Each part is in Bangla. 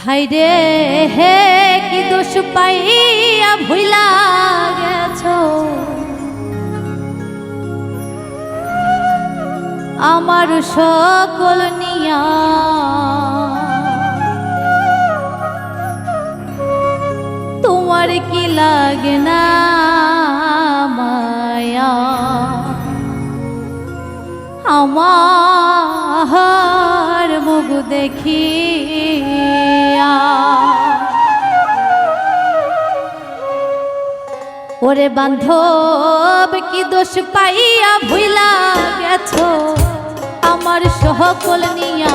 হাইরে হে কি দোষ পাইয়া ভুইলা গেছো আমার সকল নিয়া তোমার কি লাগে না মায়া আমার মুখ দেখিয়া ওরে বান্ধব কি দোষ পাইয়া ভুইলা গেছো আমার সকল নিয়া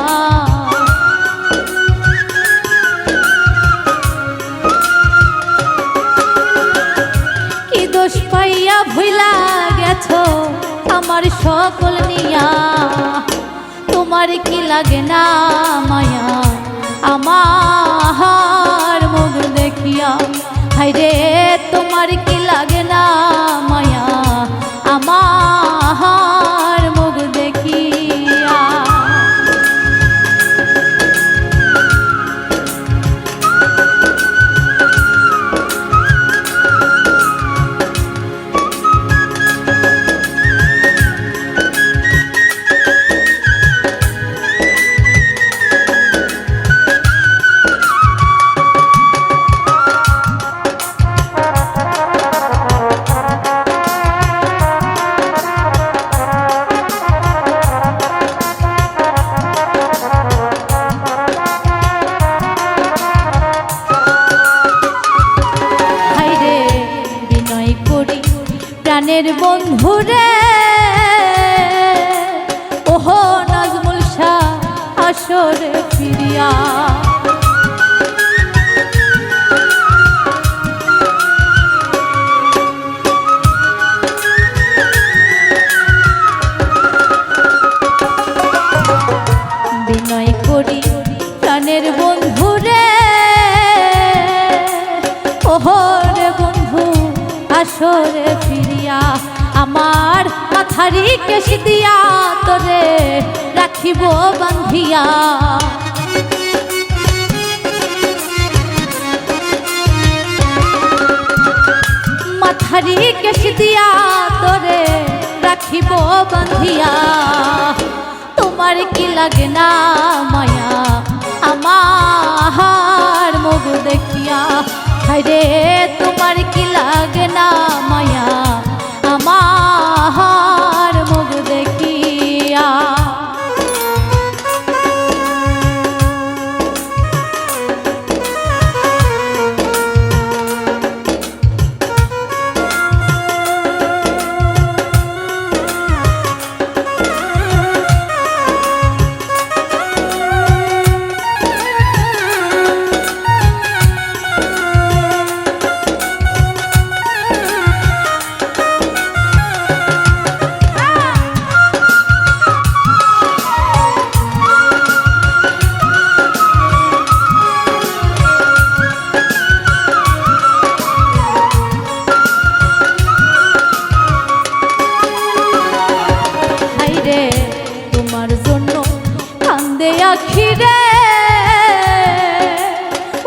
কি দোষ পাইয়া ভুইলা গেছো আমার সকল নিয়া তোমার কি লাগে না মায়া আমার মুখ দেখিয়া হায়রে তোমার কি লাগে না মায়া আমার মুখ দেখিয়া প্রাণের বন্ধুরে ওহো নাজমুল শাহ আসরে ফিরিয়া বিনয় করি প্রাণের বন্ধুরে ওহো রে বন্ধু আসরে ফিরিয়া আমার মাথারি কেশ দিয়া তোরে রাখিব বান্ধিয়া মাথারি কেশ দিয়া তোরে রাখিব বান্ধিয়া তোমার কি লাগে না মায়া আমার মুখ দেখিয়া হায়রে তোমার কি লাগে না মায়া আমার মুখ দেখিয়া তোমার জন্য কান্দে আখিরে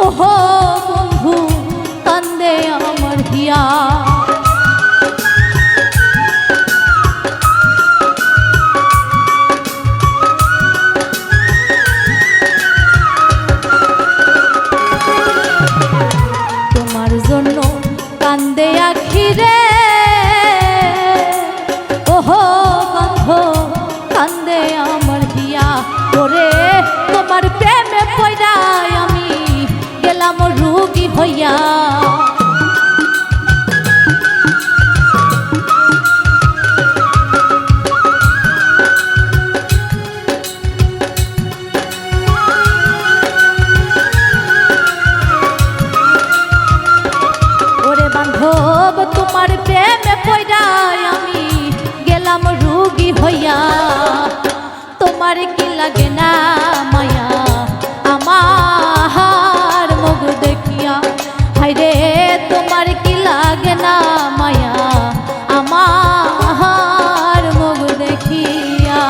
ওহো বন্ধু কান্দে আমার হিয়া তোমার জন্য কান্দে আখিরে ওহো বন্ধু কান্দে আমার হিয়া ওরে তোমার প্রেমে পয়রাই আমি গেলাম রোগী হইয়া ওরে বান্ধব তোমার প্রেমে পয়রাই আমি গেলাম রোগী হইয়া তোমার কি লাগে না মায়া আমার মুখ দেখিয়া হায়রে তোমার কি লাগে না মায়া আমার মুখ দেখিয়া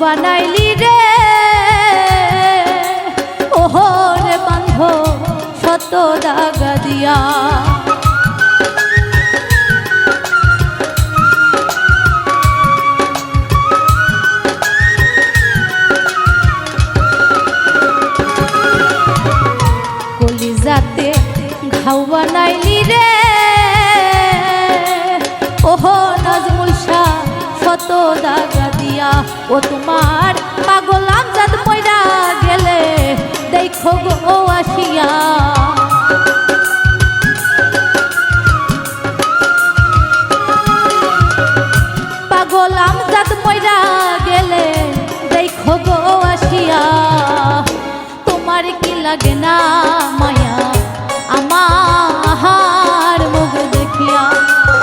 বানাইলি রে ওহো রে বান্ধব শত দাগা দিয়া কলিজাতে ঘাও বানাইলি রে ওহো নাজমুল শাহ শত দাগা দিয়া ও তোমার পাগল আমজাদ মইরা গেলে দেখো গো আসিয়া পাগল আমজাদ মইরা গেলে দেখো গো আসিয়া তোমার কি লাগে না মায়া আমার মুখ দেখিয়া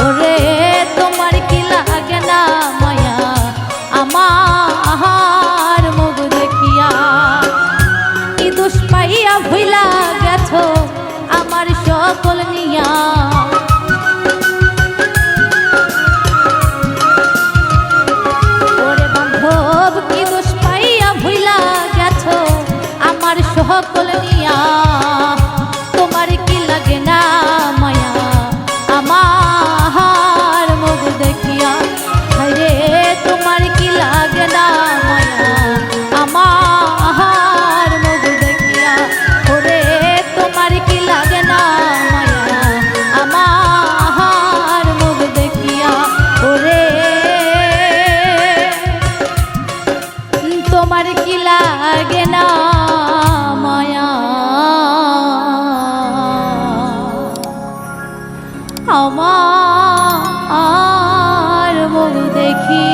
ওরে তোমার কি লাগে না মায়া আমার মুখ দেখিয়া কি দোষ পাইয়া ভুইলা গেছো আমার সকল নিয়া ওরে বান্ধব কি দোষ পাইয়া ভুইলা গেছো আমার সকল নিয়া তোমার কি লাগে না মায়া আমার মুখ দেখিয়া হায়রে তোমার কি লাগে না মায়া আমার মুখ দেখিয়া ওরে তোমার কি লাগে না মায়া আমার মুখ দেখিয়া ওরে তোমার কি লাগে না মায়া আমার মুখ দেখি